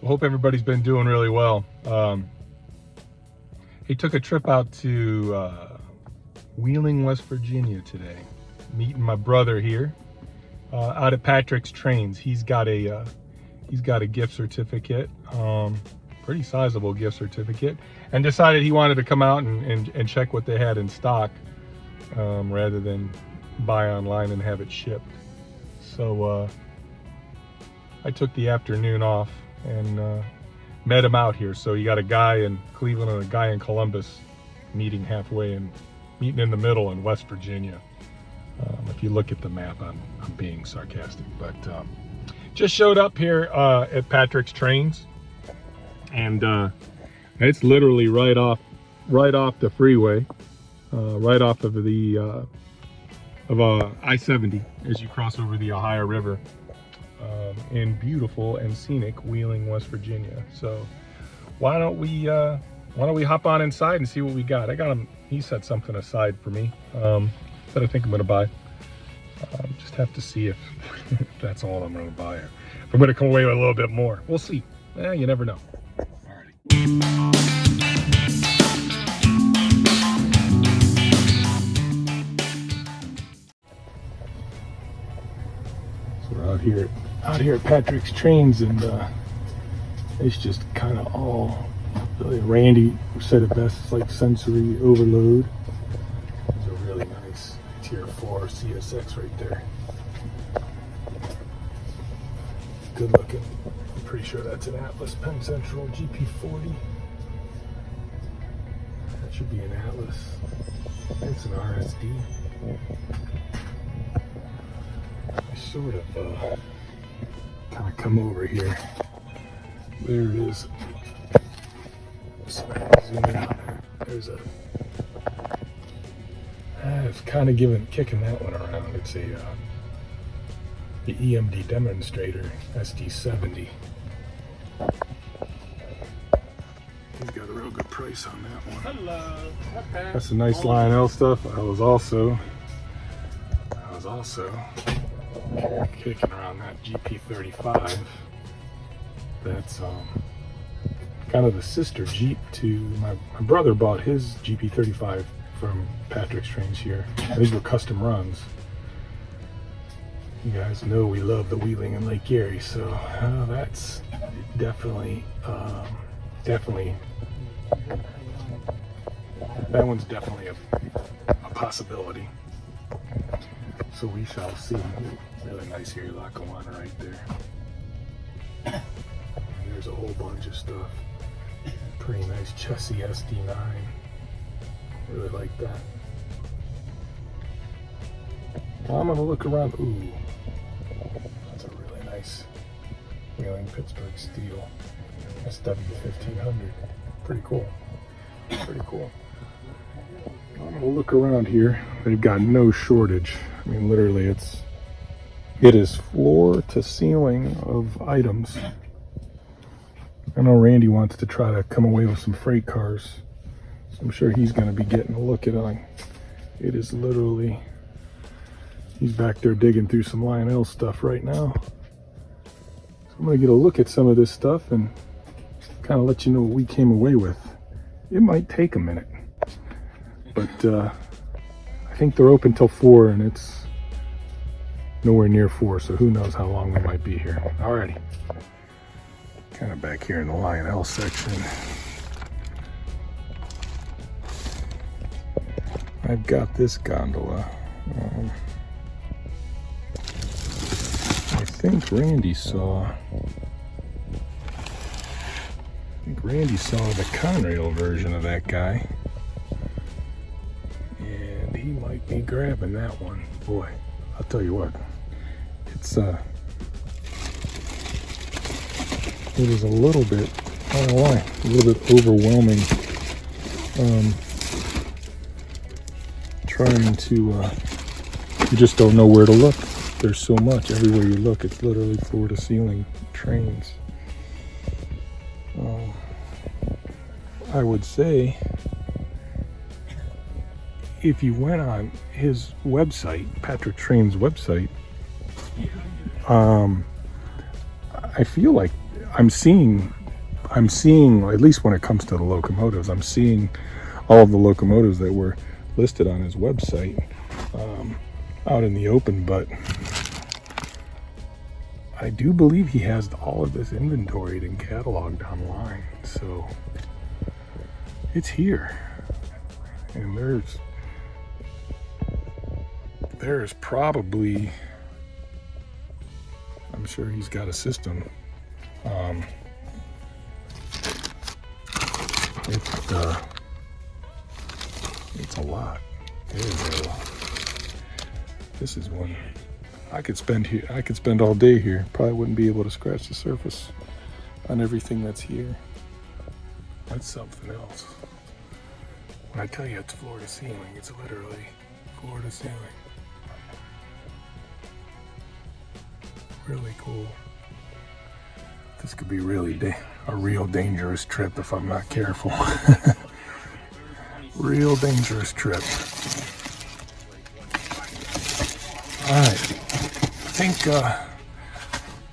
Hope everybody's been doing really well. He took a trip out to Wheeling, West Virginia today, meeting my brother here out at Patrickstrains. He's got a gift certificate, pretty sizable gift certificate, and decided he wanted to come out and check what they had in stock rather than buy online and have it shipped. So I took the afternoon off and met him out here. So you got a guy in Cleveland and a guy in Columbus meeting halfway and meeting in the middle in West Virginia. If you look at the map, I'm being sarcastic, but just showed up here at Patrickstrains, and it's literally right off the freeway, right off of the I-70 as you cross over the Ohio River. In beautiful and scenic Wheeling, West Virginia. So why don't we hop on inside and see what we got? I got him. He set something aside for me that I think I'm going to buy. Just have to see if that's all I'm going to buy. If I'm going to come away with a little bit more. We'll see. You never know. Alrighty. So we're out here at Patrickstrains, and it's just kind of all really, Randy said it best, it's like sensory overload. There's a really nice Tier 4 CSX right there. Good looking. I'm pretty sure that's an Atlas Penn Central GP40. That should be an Atlas. It's an RSD. I sort of kind of come over here. There it is. Zoom in on there. There's a. It's kind of kicking that one around. It's the EMD demonstrator SD70. He's got a real good price on that one. Hello. Okay. That's some nice Lionel stuff. I was also kicking around that GP35. That's kind of the sister Jeep to my brother bought his GP35 from Patrickstrains here. These were custom runs. You guys know we love the Wheeling and Lake Erie, so that's definitely that one's definitely a possibility. So we shall see. Really nice here, Loco on right there. And there's a whole bunch of stuff. Pretty nice Chessie SD9. Really like that. Well, I'm gonna look around. Ooh, that's a really nice Wheeling Pittsburgh steel SW1500. Pretty cool. Pretty cool. I'm gonna look around here. They've got no shortage. I mean, literally, it is floor to ceiling of items. I know Randy wants to try to come away with some freight cars, so I'm sure he's going to be getting a look at it. It is literally, he's back there digging through some Lionel stuff right now. So I'm going to get a look at some of this stuff and kind of let you know what we came away with. It might take a minute, but I think they're open till 4, and it's nowhere near 4, so who knows how long we might be here. Alrighty. Kind of back here in the Lionel section. I've got this gondola. I think Randy saw the Conrail version of that guy. And he might be grabbing that one. Boy, I'll tell you what. It is a little bit, I don't know why, a little bit overwhelming. Trying to, you just don't know where to look. There's so much. Everywhere you look, it's literally floor to ceiling trains. I would say if you went on his website, Patrickstrains' website, I feel like I'm seeing, at least when it comes to the locomotives, I'm seeing all of the locomotives that were listed on his website out in the open, but I do believe he has all of this inventoried and cataloged online, so it's here. And there's probably, I'm sure he's got a system. It's a lot. It is a lot. This is one I could spend here. I could spend all day here. Probably wouldn't be able to scratch the surface on everything that's here. That's something else. When I tell you it's floor to ceiling, it's literally floor to ceiling. Really cool. This could be really a real dangerous trip if I'm not careful. Real dangerous trip. All right, I think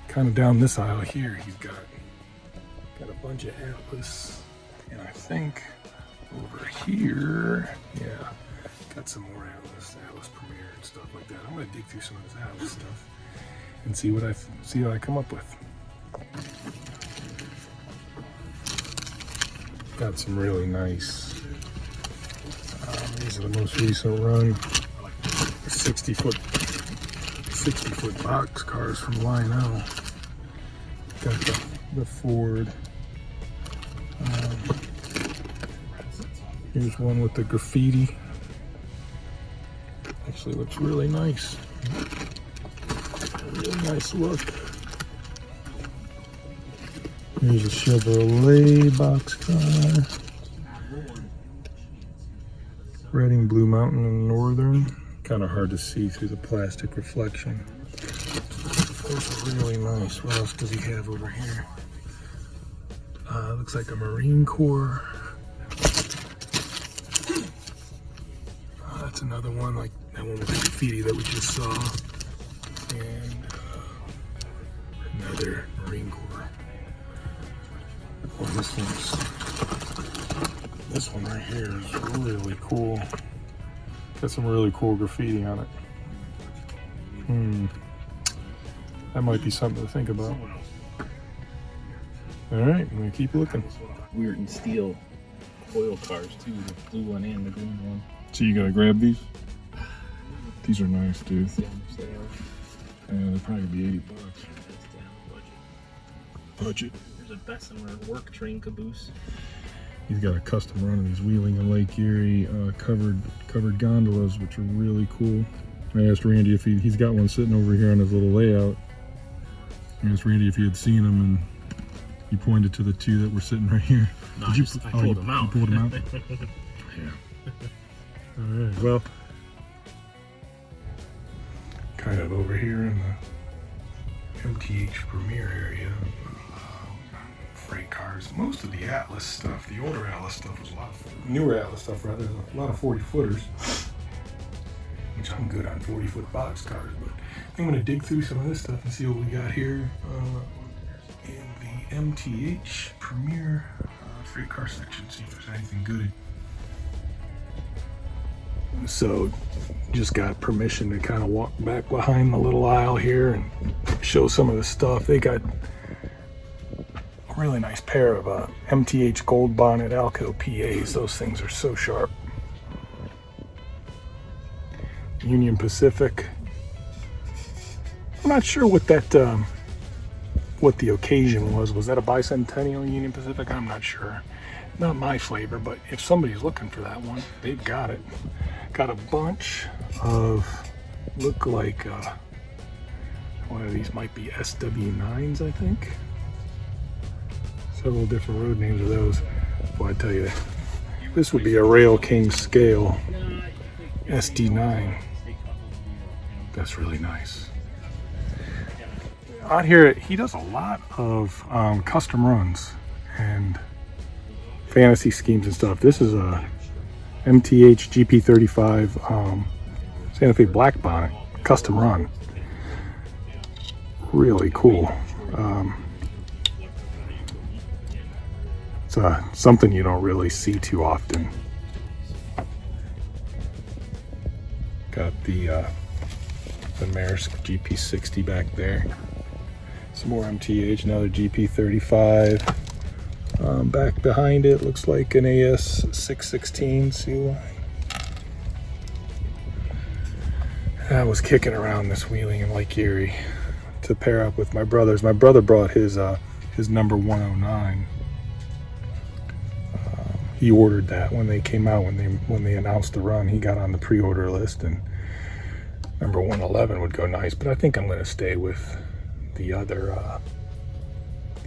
kind of down this aisle here, he's got a bunch of Atlas, and I think over here, yeah, got some more Atlas Premier and stuff like that. I'm gonna dig through some of this Atlas stuff and see what I come up with. Got some really nice. These are the most recent run 60-foot boxcars from Lionel. Got the Ford. Here's one with the graffiti. Actually looks really nice. Really nice look. Here's a Chevrolet boxcar. Reading, Blue Mountain, and Northern. Kind of hard to see through the plastic reflection. Those are really nice. What else does he have over here? Looks like a Marine Corps. That's another one, like that one with the graffiti that we just saw. And another Marine Corps. Oh, this one right here is really cool. Got some really cool graffiti on it. That might be something to think about. All right, I'm gonna keep looking. Weird and steel foil cars too, the blue one and the green one. So you gotta grab these? These are nice, dude. Yeah, they're probably gonna be $80. Budget. There's a Bessemer work train caboose. He's got a custom run of these Wheeling and Lake Erie covered gondolas, which are really cool. I asked Randy if he's got one sitting over here on his little layout. I asked Randy if he had seen them, and he pointed to the two that were sitting right here. No, I pulled them out. You pulled them out? Yeah. All right, well, kind of over here in the MTH Premier area. Freight cars. Most of the Atlas stuff, the older Atlas stuff was newer Atlas stuff rather, a lot of 40-footers, which I'm good on 40-foot boxcars, but I'm going to dig through some of this stuff and see what we got here in the MTH Premier freight car section, see if there's anything good. So just got permission to kind of walk back behind the little aisle here and show some of the stuff. They got really nice pair of MTH gold bonnet Alco PAs. Those things are so sharp. Union Pacific. I'm not sure what that what the occasion was. Was that a bicentennial Union Pacific? I'm not sure. Not my flavor, but if somebody's looking for that one, they've got it. Got a bunch of look like one of these might be SW9s, I think. Several different road names of those. Well, I tell you, this would be a Rail King scale SD9. That's really nice. Out here, he does a lot of custom runs and fantasy schemes and stuff. This is a MTH GP35 Santa Fe black bonnet custom run. Really cool. It's something you don't really see too often. Got the Maersk GP60 back there. Some more MTH, another GP35. Back behind it looks like an AS 616 CY. I was kicking around this wheeling in Lake Erie to pair up with my brother's. My brother brought his number 109. He ordered that when they came out, when they announced the run. He got on the pre-order list, and number 111 would go nice. But I think I'm going to stay with the other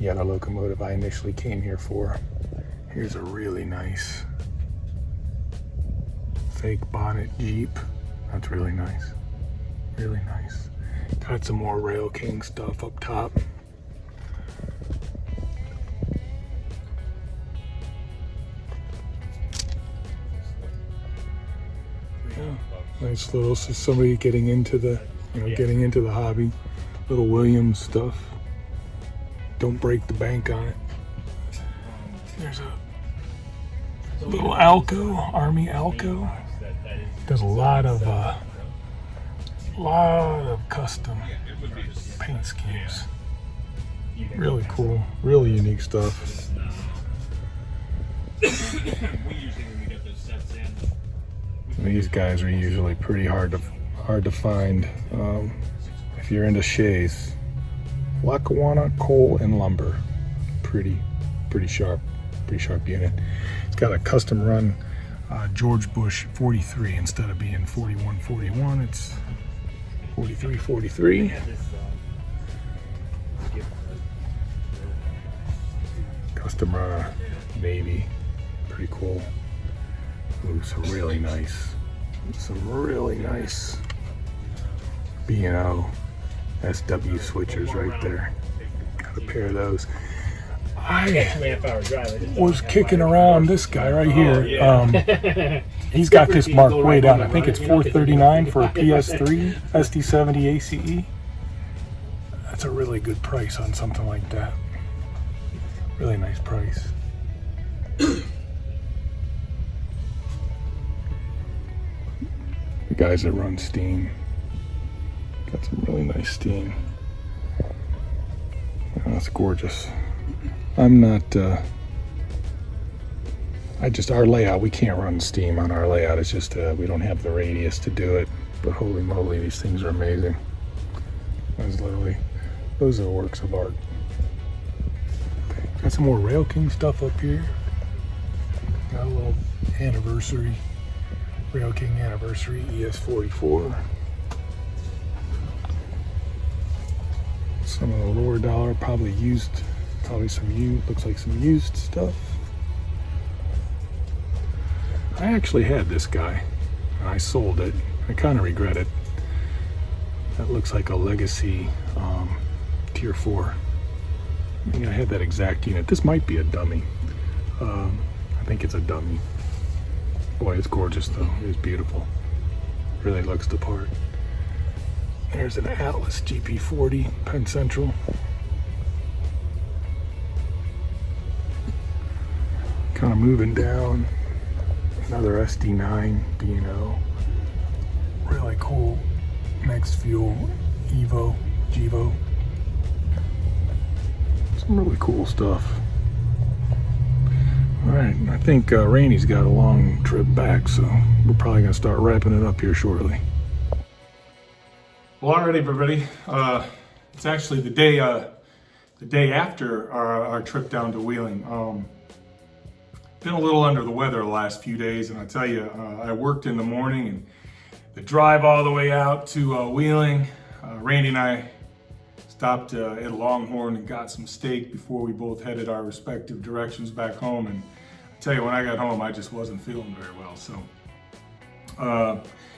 locomotive I initially came here for. Here's a really nice fake bonnet Jeep. That's really nice. Really nice. Got some more Rail King stuff up top. Yeah, nice little, so somebody getting into the, getting into the hobby. Little Williams stuff. Don't break the bank on it. There's a little Alco, Army Alco. Does a lot of custom paint schemes. Really cool, really unique stuff. These guys are usually pretty hard to find if you're into shays. Lackawanna Coal and Lumber, pretty sharp unit. It's got a custom run George Bush 43 instead of being 4141. It's 4343. Custom run Navy, pretty cool. Ooh, some really nice B&O SW switchers right there. Got a pair of those. I was kicking around this guy right here. He's got this marked way down. I think it's $439 for a PS3 SD70 ACE. That's a really good price on something like that. Really nice price. The guys that run steam got some really nice steam. Oh, that's gorgeous. I'm not our layout, we can't run steam on our layout. It's just we don't have the radius to do it. But holy moly, these things are amazing. Those are works of art. Got some more Rail King stuff up here. Got a little anniversary, Rail King anniversary ES44. Some of the lower dollar, probably some used, looks like some used stuff. I actually had this guy, and I sold it. I kind of regret it. That looks like a Legacy Tier 4. I think I had that exact unit. This might be a dummy. I think it's a dummy. Boy, it's gorgeous though. It's beautiful. Really looks the part. There's an Atlas GP40 Penn Central. Kind of moving down. Another SD9 B&O. Really cool. Next Fuel GEVO. Some really cool stuff. Alright, I think Rainey's got a long trip back, so we're probably going to start wrapping it up here shortly. Well, alright everybody, it's actually the day after our trip down to Wheeling. Been a little under the weather the last few days, and I tell you, I worked in the morning, and the drive all the way out to Wheeling, Randy and I stopped at Longhorn and got some steak before we both headed our respective directions back home. And I tell you, when I got home, I just wasn't feeling very well, so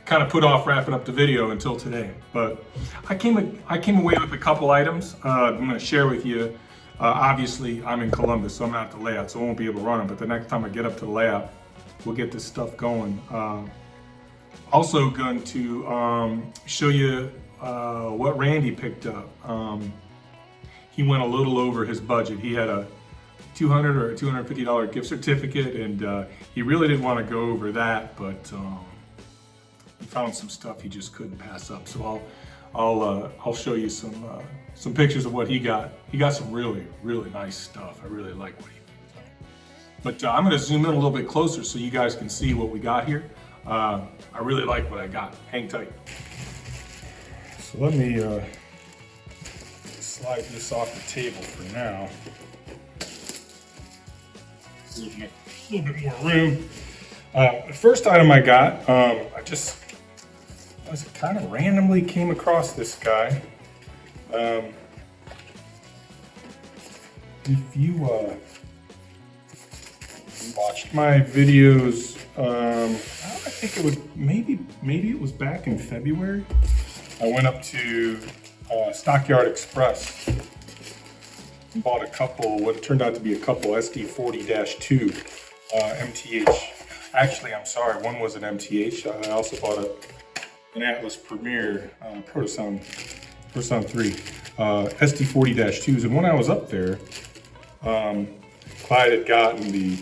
kind of put off wrapping up the video until today. But I came away with a couple items I'm going to share with you. Obviously, I'm in Columbus, so I'm not at the layout, so I won't be able to run them. But the next time I get up to the layout, we'll get this stuff going. Also going to show you what Randy picked up. He went a little over his budget. He had a $200 or a $250 gift certificate, and he really didn't want to go over that, but he found some stuff he just couldn't pass up. So I'll show you some pictures of what he got. He got some really nice stuff. I really like what he did. But I'm going to zoom in a little bit closer so you guys can see what we got here. I really like what I got. Hang tight. So let me slide this off the table for now. Give me a little bit more room. The first item I got, I kind of randomly came across this guy. If you watched my videos, I think it was maybe it was back in February. I went up to Stockyard Express and bought a couple, what turned out to be a couple SD40-2 MTH. Actually, I'm sorry, one was an MTH. I also bought an Atlas Premier Protosound 3 SD40-2s. And when I was up there, Clyde had gotten the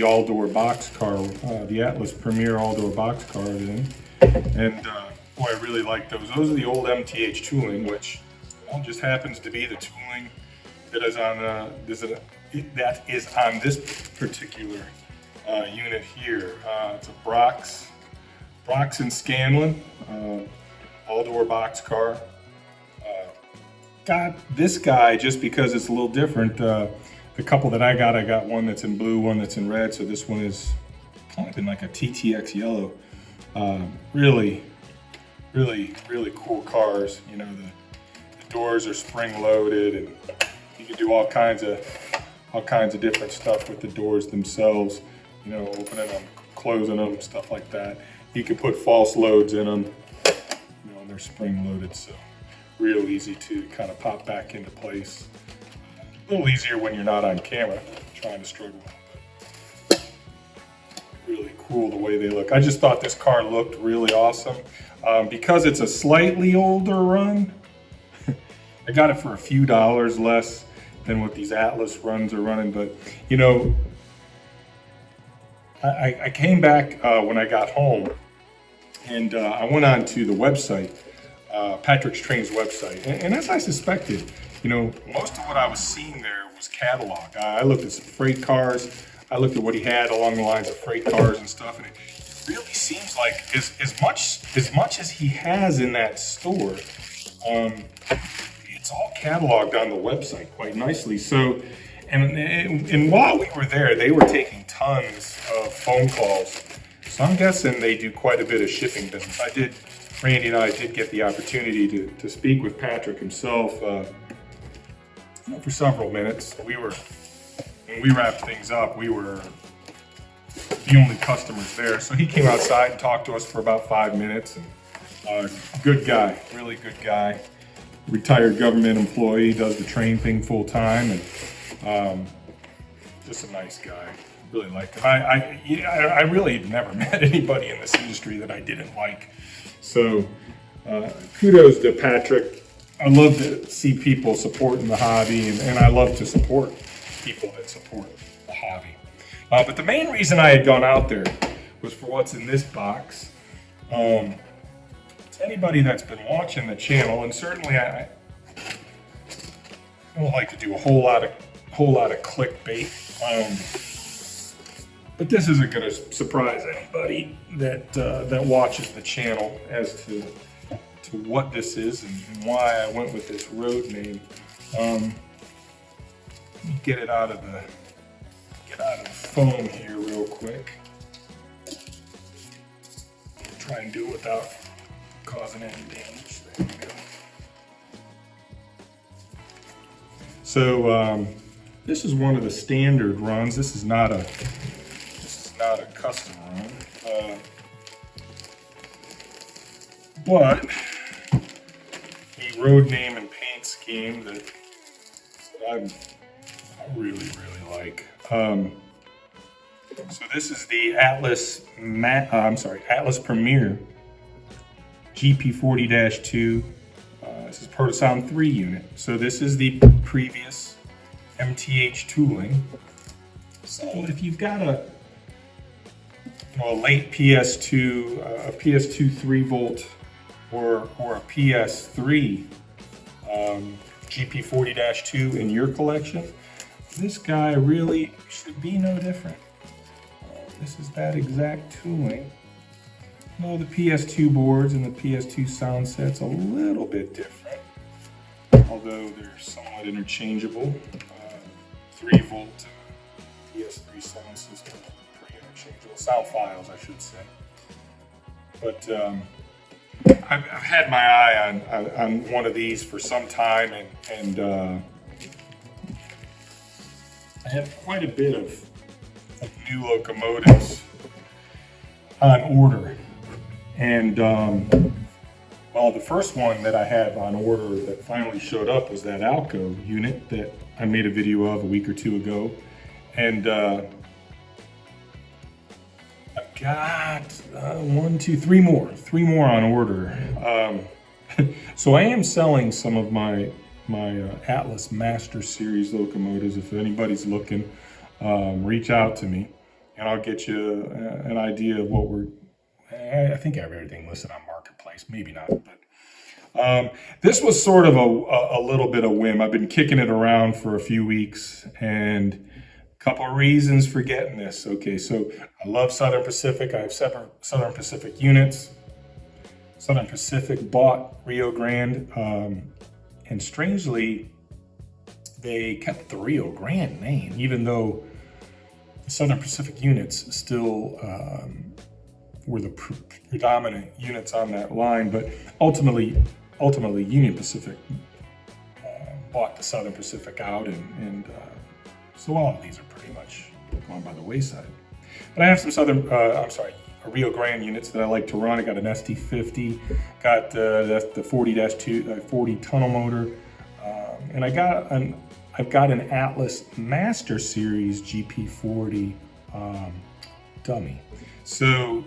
all-door boxcar, the Atlas Premier all-door boxcar in, and boy, I really like those. Those are the old MTH tooling, which just happens to be the tooling that is on this particular unit here. It's a Brox and Scanlon all-door boxcar. Got this guy just because it's a little different. The couple that I got one that's in blue, one that's in red. So this one is kind of been like a TTX yellow. Really cool cars. You know, the doors are spring loaded, and you can do all kinds of different stuff with the doors themselves. You know, opening them, closing them, stuff like that. You can put false loads in them. You know, and they're spring loaded, so real easy to kind of pop back into place. A little easier when you're not on camera, trying to struggle. Really cool the way they look. I just thought this car looked really awesome. Because it's a slightly older run, I got it for a few dollars less than what these Atlas runs are running. But, you know, I came back when I got home, and I went on to the website, Patrickstrains website. And as I suspected, you know, most of what I was seeing there was catalog. I looked at some freight cars. I looked at what he had along the lines of freight cars and stuff, and it really seems like as much as he has in that store, it's all cataloged on the website quite nicely. So, and while we were there, they were taking tons of phone calls. So I'm guessing they do quite a bit of shipping business. Randy and I did get the opportunity to speak with Patrick himself for several minutes. When we wrapped things up, we were the only customers there. So he came outside and talked to us for about 5 minutes. And, good guy, really good guy. Retired government employee, does the train thing full time, and just a nice guy. Really liked him. I really never met anybody in this industry that I didn't like. So kudos to Patrick. I love to see people supporting the hobby, and I love to support people that support the hobby. But the main reason I had gone out there was for what's in this box. To anybody that's been watching the channel, and certainly I don't like to do a whole lot of clickbait. But this isn't going to surprise anybody that watches the channel as to what this is and why I went with this road name. Let me get it out of the foam here real quick. Try and do it without causing any damage. There we go. So this is one of the standard runs. This is not a custom run, but a road name and paint scheme that I really like. So this is the Atlas Premier GP40-2. This is Protosound 3 unit. So this is the previous MTH tooling. So if you've got a late PS2, a PS2 3-volt, or a PS3 GP40-2 in your collection, this guy really should be no different. This is that exact tooling. No, the PS2 boards and the PS2 sound set's a little bit different, although they're somewhat interchangeable. 3-volt PS3 sound system, pretty interchangeable. Sound files, I should say. But I've had my eye on one of these for some time, and I have quite a bit of new locomotives on order. And well, the first one that I have on order that finally showed up was that Alco unit that I made a video of a week or two ago. And I've got three more on order. So I am selling some of my Atlas Master Series locomotives. If anybody's looking, reach out to me and I'll get you an idea of what I think I have everything listed on Marketplace, maybe not, but this was sort of a little bit of whim. I've been kicking it around for a few weeks, and a couple of reasons for getting this. Okay, so I love Southern Pacific. I have several Southern Pacific units. Southern Pacific bought Rio Grande, and strangely, they kept the Rio Grande name, even though the Southern Pacific units still were the predominant units on that line. But ultimately Union Pacific bought the Southern Pacific out, and so all of these are pretty much gone by the wayside. But I have some Rio Grande units that I like to run. I got an ST50, got the 40 tunnel motor, and I've got an Atlas Master Series GP40 dummy. So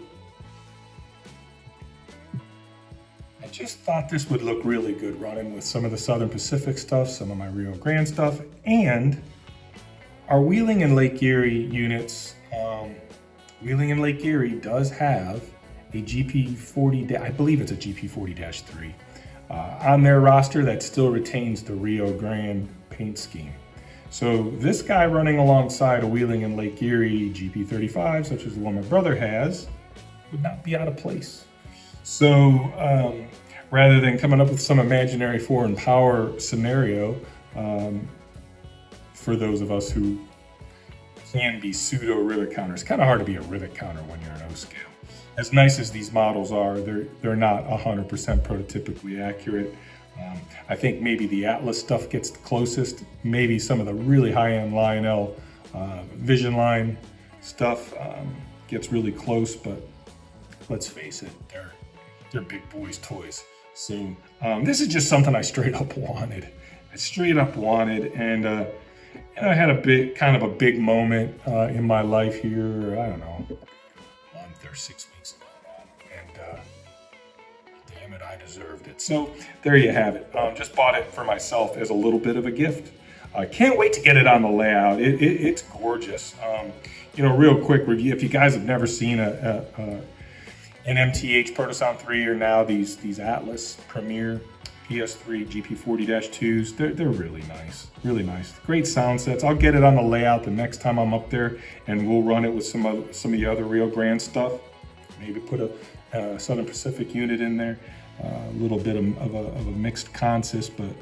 I just thought this would look really good running with some of the Southern Pacific stuff, some of my Rio Grande stuff, and our Wheeling and Lake Erie units. Wheeling and Lake Erie does have a GP40, I believe it's a GP40-3 on their roster that still retains the Rio Grande paint scheme. So this guy running alongside a Wheeling and Lake Erie GP35, such as the one my brother has, would not be out of place. So rather than coming up with some imaginary foreign power scenario, for those of us who can be pseudo rivet counters, it's kind of hard to be a rivet counter when you're an O scale. As nice as these models are, they're not 100% prototypically accurate. I think maybe the Atlas stuff gets the closest. Maybe some of the really high-end Lionel Vision Line stuff gets really close, but let's face it, they're big boys' toys. So this is just something I straight up wanted. And I had kind of a big moment in my life here, I don't know, a month or 6 weeks ago now, and damn it, I deserved it. So there you have it. Just bought it for myself as a little bit of a gift. I can't wait to get it on the layout. It's gorgeous. Real quick review, if you guys have never seen an MTH Protosound 3 or now these Atlas Premier PS3 GP40-2s, they're really nice. Great sound sets. I'll get it on the layout the next time I'm up there, and we'll run it with some of the other Rio Grande stuff. Maybe put a Southern Pacific unit in there, a little bit of a mixed consist, but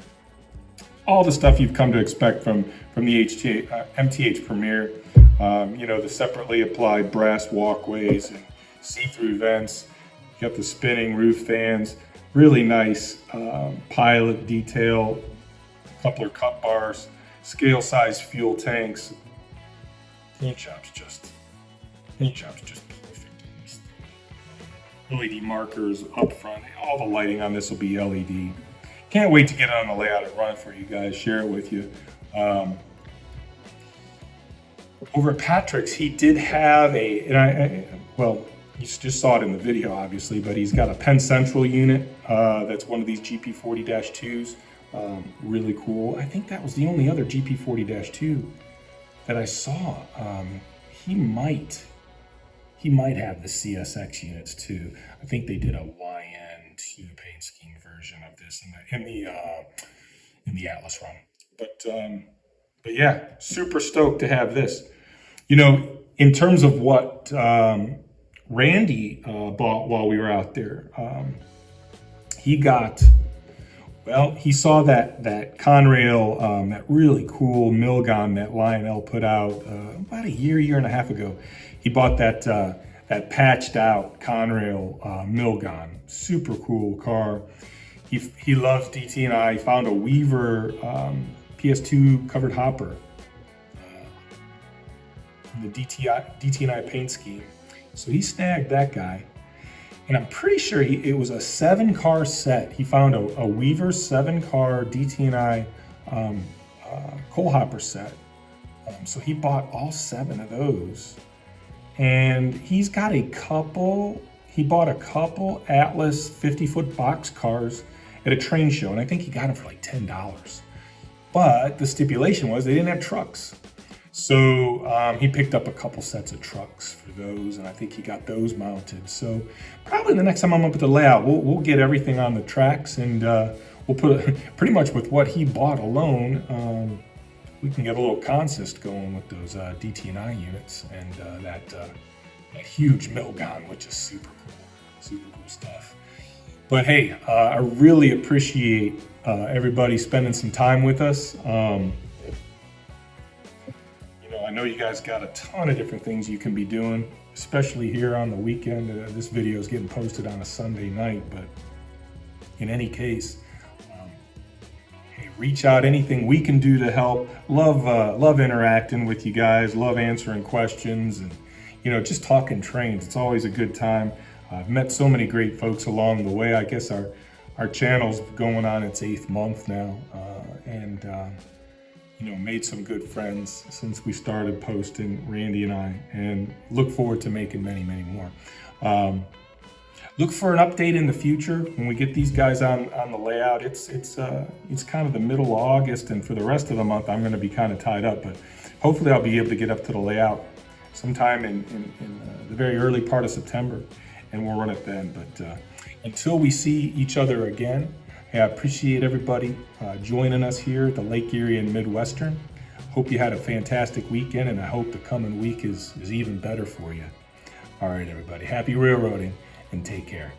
all the stuff you've come to expect from the MTH Premier. The separately applied brass walkways and see-through vents. You got the spinning roof fans. Really nice pilot detail, coupler cut bars, scale size fuel tanks. Paint job's just perfect. LED markers up front. All the lighting on this will be LED. Can't wait to get it on the layout and run it for you guys, share it with you. Over at Patrick's, he did have you just saw it in the video, obviously, but he's got a Penn Central unit that's one of these GP40-2s Really cool. I think that was the only other GP40-2 that I saw. He might have the CSX units too. I think they did a YN2 paint scheme version of this in the Atlas run. But yeah, super stoked to have this. You know, in terms of what Randy bought while we were out there, he saw that Conrail, that really cool Milgon that Lionel put out about a year and a half ago. He bought that patched out Conrail Milgon. Super cool car. He loves DT&I. He found a Weaver PS2 covered hopper in the DT&I paint scheme. So he snagged that guy. And I'm pretty sure it was a 7-car set. He found a Weaver 7-car DT&I coal hopper set. So he bought all 7 of those. And he's got he bought a couple Atlas 50-foot box cars at a train show. And I think he got them for like $10. But the stipulation was they didn't have trucks. So he picked up a couple sets of trucks for those, and I think he got those mounted. So probably the next time I'm up at the layout, we'll get everything on the tracks, and we'll put pretty much with what he bought alone. We can get a little consist going with those DT&I units and that huge Milgon, which is super cool stuff. But hey, I really appreciate everybody spending some time with us. I know you guys got a ton of different things you can be doing, especially here on the weekend. This video is getting posted on a Sunday night, but in any case, hey, reach out. Anything we can do to help. Love interacting with you guys. Love answering questions, and just talking trains. It's always a good time. I've met so many great folks along the way. I guess our channel's going on its 8th month now, and made some good friends since we started posting, Randy and I, and look forward to making many more. Look for an update in the future when we get these guys on the layout. It's kind of the middle of August, and for the rest of the month I'm going to be kind of tied up, but hopefully I'll be able to get up to the layout sometime in the very early part of September, and we'll run it then. But until we see each other again, I appreciate everybody joining us here at the Lake Erie and Midwestern. Hope you had a fantastic weekend, and I hope the coming week is even better for you. All right, everybody, happy railroading, and take care.